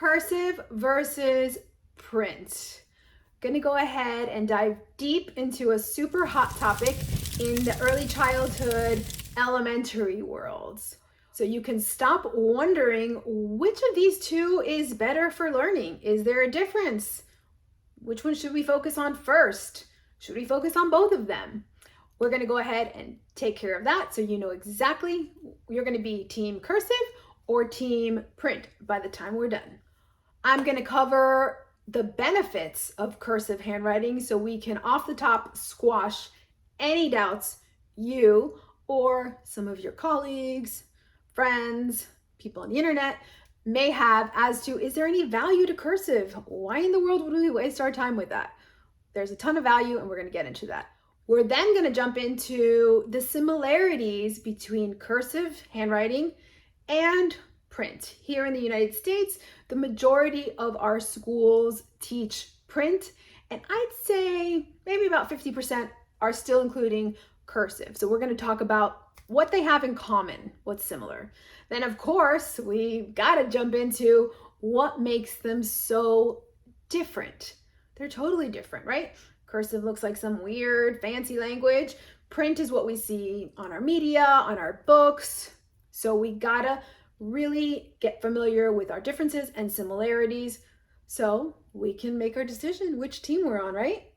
Cursive versus print. Going to go ahead and dive deep into a super hot topic in the early childhood elementary worlds. So you can stop wondering which of these two is better for learning. Is there a difference? Which one should we focus on first? Should we focus on both of them? We're going to go ahead and take care of that so you know exactly you're going to be team cursive or team print by the time we're done. I'm going to cover the benefits of cursive handwriting so we can off the top squash any doubts you or some of your colleagues, friends, people on the internet may have as to, is there any value to cursive? Why in the world would we waste our time with that? There's a ton of value and we're going to get into that. We're then going to jump into the similarities between cursive handwriting and print. Here in the United States, the majority of our schools teach print, and I'd say maybe about 50% are still including cursive. So we're going to talk about what they have in common, what's similar. Then of course, we got to jump into what makes them so different. They're totally different, right? Cursive looks like some weird fancy language. Print is what we see on our media, on our books. So we gotta really get familiar with our differences and similarities so we can make our decision which team we're on, right?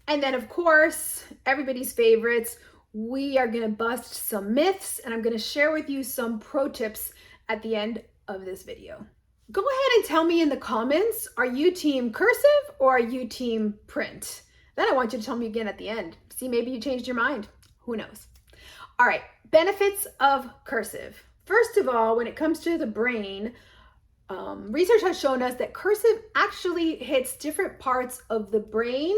And then of course, everybody's favorites, we are gonna bust some myths and I'm gonna share with you some pro tips at the end of this video. Go ahead and tell me in the comments, are you team cursive or are you team print? Then I want you to tell me again at the end. See, maybe you changed your mind. Who knows? All right, benefits of cursive. First of all, when it comes to the brain, research has shown us that cursive actually hits different parts of the brain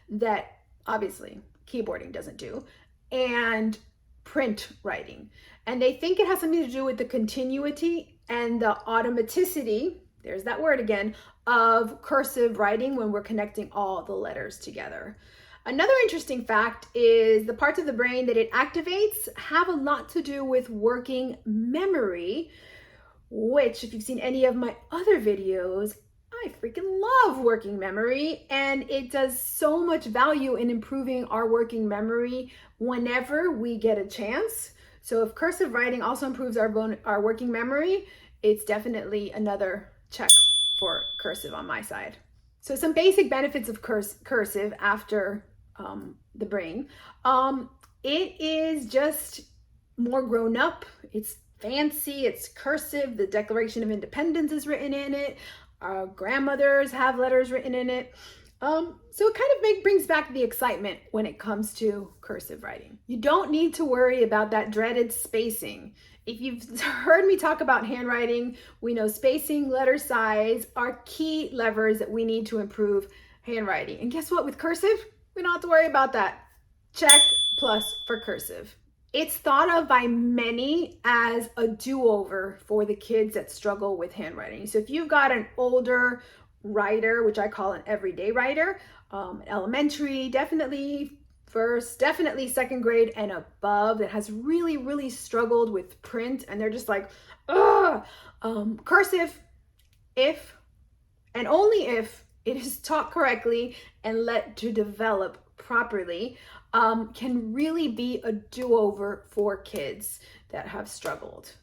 that obviously keyboarding doesn't do, and print writing. And they think it has something to do with the continuity and the automaticity, there's that word again, of cursive writing when we're connecting all the letters together. Another interesting fact is the parts of the brain that it activates have a lot to do with working memory, which if you've seen any of my other videos, I freaking love working memory, and it does so much value in improving our working memory whenever we get a chance. So if cursive writing also improves our working memory, it's definitely another check for cursive on my side. So some basic benefits of cursive after the brain. It is just more grown up. It's fancy, it's cursive. The Declaration of Independence is written in it. Our grandmothers have letters written in it. So it kind of brings back the excitement when it comes to cursive writing. You don't need to worry about that dreaded spacing. If you've heard me talk about handwriting, we know spacing, letter size are key levers that we need to improve handwriting. And guess what? With cursive, we don't have to worry about that. Check plus for cursive. It's thought of by many as a do-over for the kids that struggle with handwriting. So if you've got an older writer, which I call an everyday writer, elementary, definitely first, definitely second grade and above, that has really struggled with print and they're just like, ugh, cursive, if and only if it is taught correctly and let to develop properly, can really be a do-over for kids that have struggled.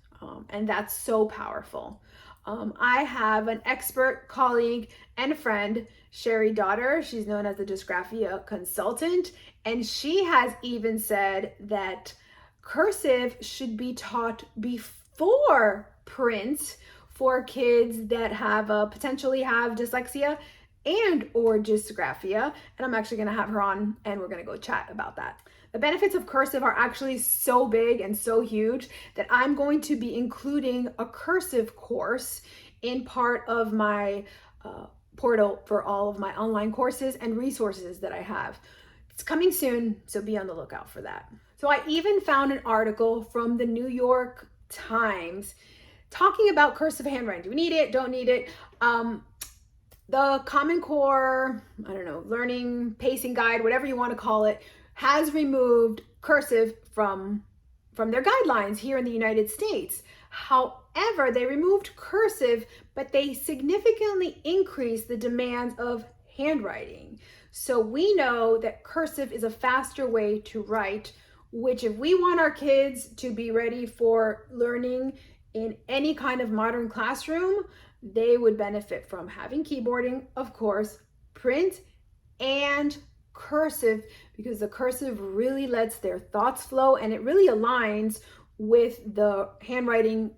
And that's so powerful. I have an expert colleague and friend, Sherry Daughter. She's known as the dysgraphia consultant. And she has even said that cursive should be taught before print for kids that have potentially have dyslexia and or dysgraphia. And I'm actually gonna have her on and we're gonna go chat about that. The benefits of cursive are actually so big and so huge that I'm going to be including a cursive course in part of my portal for all of my online courses and resources that I have. It's coming soon, so be on the lookout for that. So I even found an article from the New York Times talking about cursive handwriting. Do we need it? Don't need it? The Common Core, I don't know, learning pacing guide, whatever you want to call it, has removed cursive from their guidelines here in the United States. However, However, they removed cursive, but they significantly increased the demands of handwriting. So we know that cursive is a faster way to write, which if we want our kids to be ready for learning in any kind of modern classroom, they would benefit from having keyboarding, of course, print, and cursive, because the cursive really lets their thoughts flow and it really aligns with the handwriting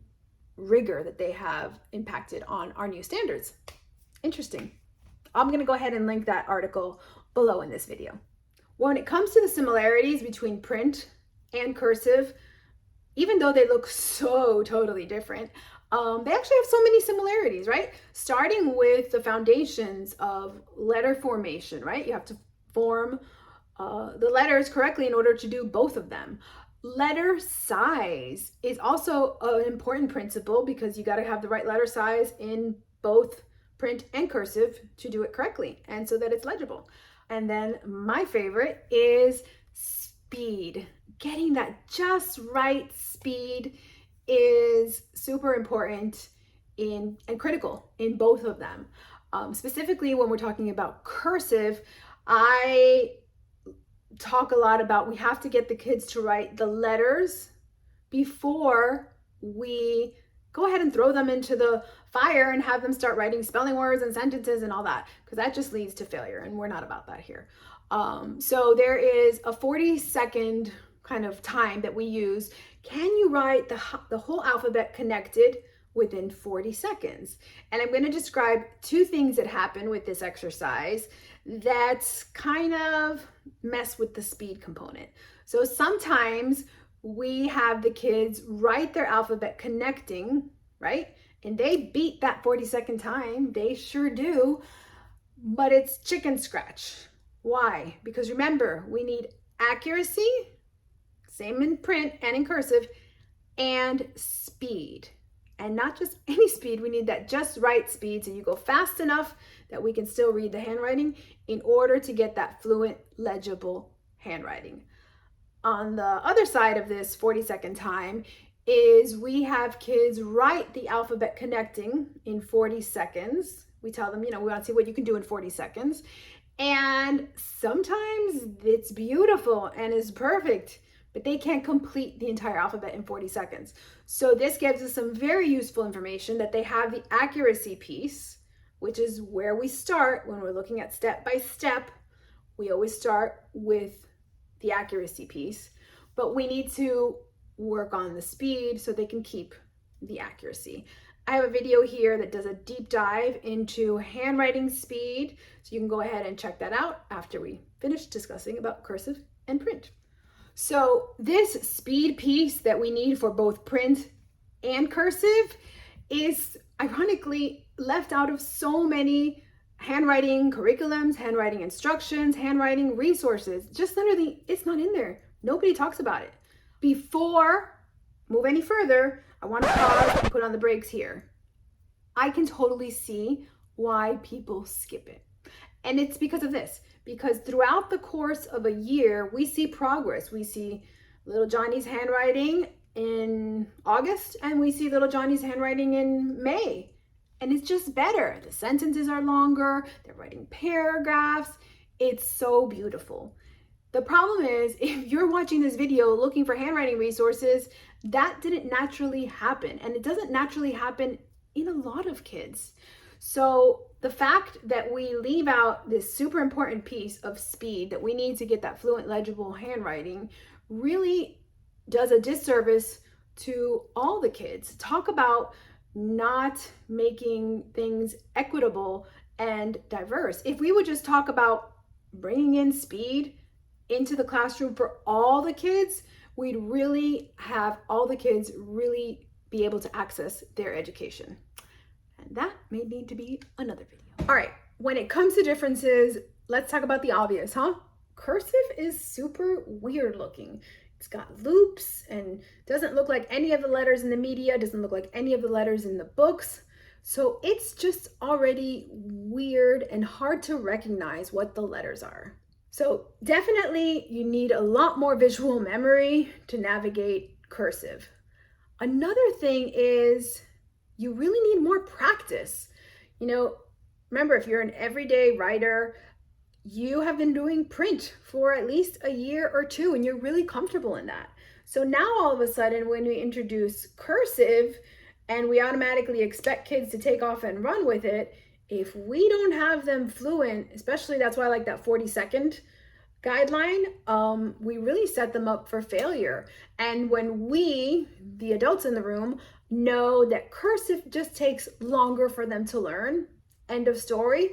rigor that they have impacted on our new standards. Interesting. I'm going to go ahead and link that article below in this video. When it comes to the similarities between print and cursive, even though they look so totally different, they actually have so many similarities, right? Starting with the foundations of letter formation, right? You have to form the letters correctly in order to do both of them. Letter size is also an important principle because you got to have the right letter size in both print and cursive to do it correctly and so that it's legible. And then my favorite is speed. Getting that just right speed is super important and critical in both of them. Specifically, when we're talking about cursive, I talk a lot about we have to get the kids to write the letters before we go ahead and throw them into the fire and have them start writing spelling words and sentences and all that, because that just leads to failure, and we're not about that here. So there is a 40-second kind of time that we use. Can you write the whole alphabet connected within 40 seconds? And I'm going to describe two things that happen with this exercise that kind of mess with the speed component. So sometimes we have the kids write their alphabet connecting, right? And they beat that 40-second time. They sure do, but it's chicken scratch. Why? Because remember, we need accuracy, same in print and in cursive, and speed. And not just any speed, we need that just right speed so you go fast enough that we can still read the handwriting in order to get that fluent, legible handwriting. On the other side of this 40-second time is we have kids write the alphabet connecting in 40 seconds. We tell them, we want to see what you can do in 40 seconds. And sometimes it's beautiful and is perfect, but they can't complete the entire alphabet in 40 seconds. So this gives us some very useful information that they have the accuracy piece, which is where we start when we're looking at step by step. We always start with the accuracy piece, but we need to work on the speed so they can keep the accuracy. I have a video here that does a deep dive into handwriting speed, so you can go ahead and check that out after we finish discussing about cursive and print. So this speed piece that we need for both print and cursive is ironically left out of so many handwriting curriculums, handwriting instructions, handwriting resources. Just literally, it's not in there. Nobody talks about it. Before I move any further, I want to pause and put on the brakes here. I can totally see why people skip it. And it's because of this. Because throughout the course of a year, we see progress. We see little Johnny's handwriting in August, and we see little Johnny's handwriting in May. And it's just better. The sentences are longer, they're writing paragraphs. It's so beautiful. The problem is, if you're watching this video looking for handwriting resources, that didn't naturally happen. And it doesn't naturally happen in a lot of kids. So the fact that we leave out this super important piece of speed that we need to get that fluent, legible handwriting really does a disservice to all the kids. Talk about not making things equitable and diverse. If we would just talk about bringing in speed into the classroom for all the kids, we'd really have all the kids really be able to access their education. And that may need to be another video. All right, when it comes to differences, let's talk about the obvious, huh? Cursive is super weird looking. It's got loops and doesn't look like any of the letters in the media, doesn't look like any of the letters in the books. So it's just already weird and hard to recognize what the letters are. So definitely you need a lot more visual memory to navigate cursive. Another thing is you really need more practice. Remember, if you're an everyday writer, you have been doing print for at least a year or two, and you're really comfortable in that. So now all of a sudden, when we introduce cursive and we automatically expect kids to take off and run with it, if we don't have them fluent, especially that's why I like that 40-second guideline, we really set them up for failure. And when we, the adults in the room, know that cursive just takes longer for them to learn, end of story,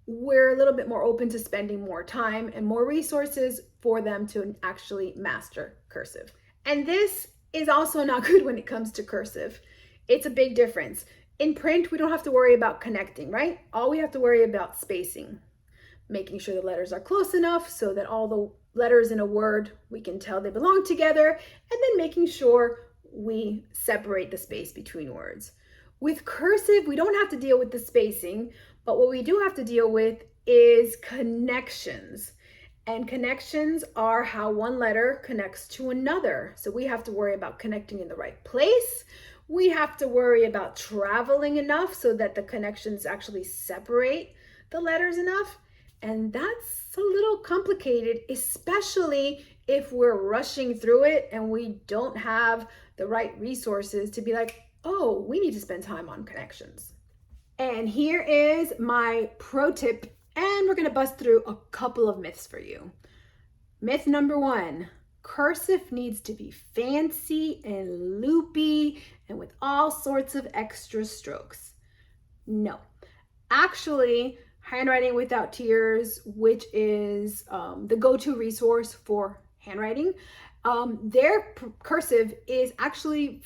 we're a little bit more open to spending more time and more resources for them to actually master cursive. And this is also not good when it comes to cursive. It's a big difference. In print, we don't have to worry about connecting, right? All we have to worry about spacing, making sure the letters are close enough so that all the letters in a word, we can tell they belong together, and then making sure we separate the space between words. With cursive, we don't have to deal with the spacing, but what we do have to deal with is connections. And connections are how one letter connects to another. So we have to worry about connecting in the right place. We have to worry about traveling enough so that the connections actually separate the letters enough. And that's a little complicated, especially if we're rushing through it and we don't have the right resources to be like, oh, we need to spend time on connections. And here is my pro tip, and we're going to bust through a couple of myths for you. Myth number 1, cursive needs to be fancy and loopy and with all sorts of extra strokes. No, actually, Handwriting Without Tears, which is the go-to resource for handwriting, their cursive is actually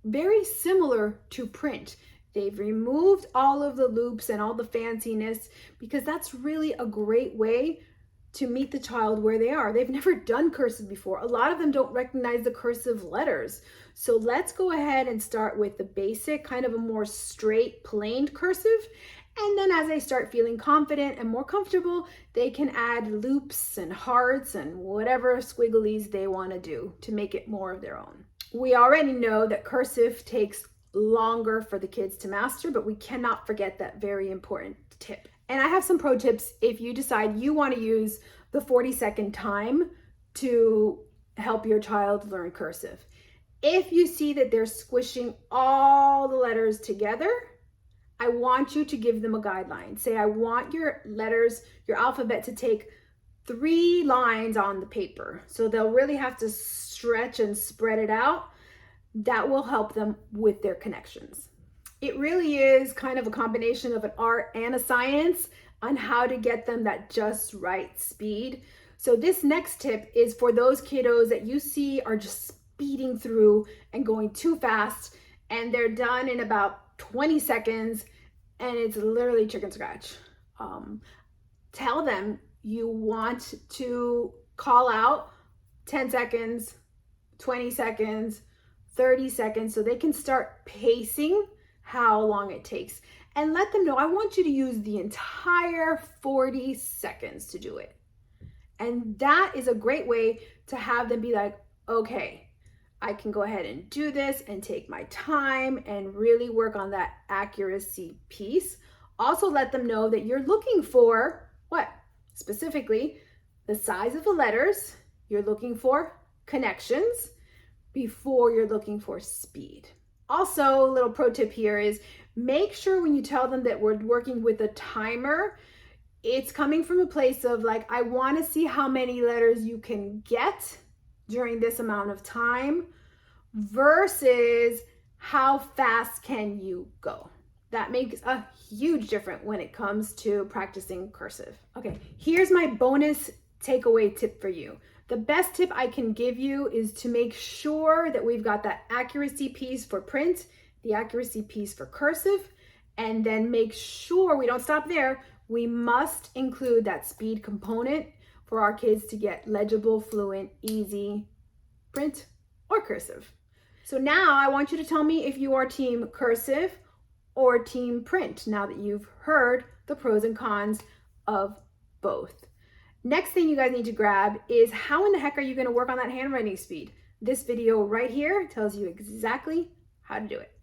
very similar to print. They've removed all of the loops and all the fanciness because that's really a great way to meet the child where they are. They've never done cursive before. A lot of them don't recognize the cursive letters. So let's go ahead and start with the basic, kind of a more straight, plain cursive. And then as they start feeling confident and more comfortable, they can add loops and hearts and whatever squigglies they want to do to make it more of their own. We already know that cursive takes longer for the kids to master, but we cannot forget that very important tip. And I have some pro tips if you decide you want to use the 40-second time to help your child learn cursive. If you see that they're squishing all the letters together, I want you to give them a guideline. Say, I want your letters, your alphabet to take 3 lines on the paper. So they'll really have to stretch and spread it out. That will help them with their connections. It really is kind of a combination of an art and a science on how to get them that just right speed. So this next tip is for those kiddos that you see are just speeding through and going too fast, and they're done in about 20 seconds, and it's literally chicken scratch. Tell them you want to call out 10 seconds, 20 seconds, 30 seconds, so they can start pacing how long it takes. And let them know, I want you to use the entire 40 seconds to do it. And that is a great way to have them be like, okay, I can go ahead and do this and take my time and really work on that accuracy piece. Also let them know that you're looking for what? Specifically, the size of the letters, you're looking for connections before you're looking for speed. Also, a little pro tip here is make sure when you tell them that we're working with a timer, it's coming from a place of like, I want to see how many letters you can get during this amount of time versus how fast can you go. That makes a huge difference when it comes to practicing cursive. Okay, here's my bonus takeaway tip for you. The best tip I can give you is to make sure that we've got that accuracy piece for print, the accuracy piece for cursive, and then make sure we don't stop there. We must include that speed component for our kids to get legible, fluent, easy print or cursive. So now I want you to tell me if you are team cursive or team print, now that you've heard the pros and cons of both. Next thing you guys need to grab is how in the heck are you going to work on that handwriting speed? This video right here tells you exactly how to do it.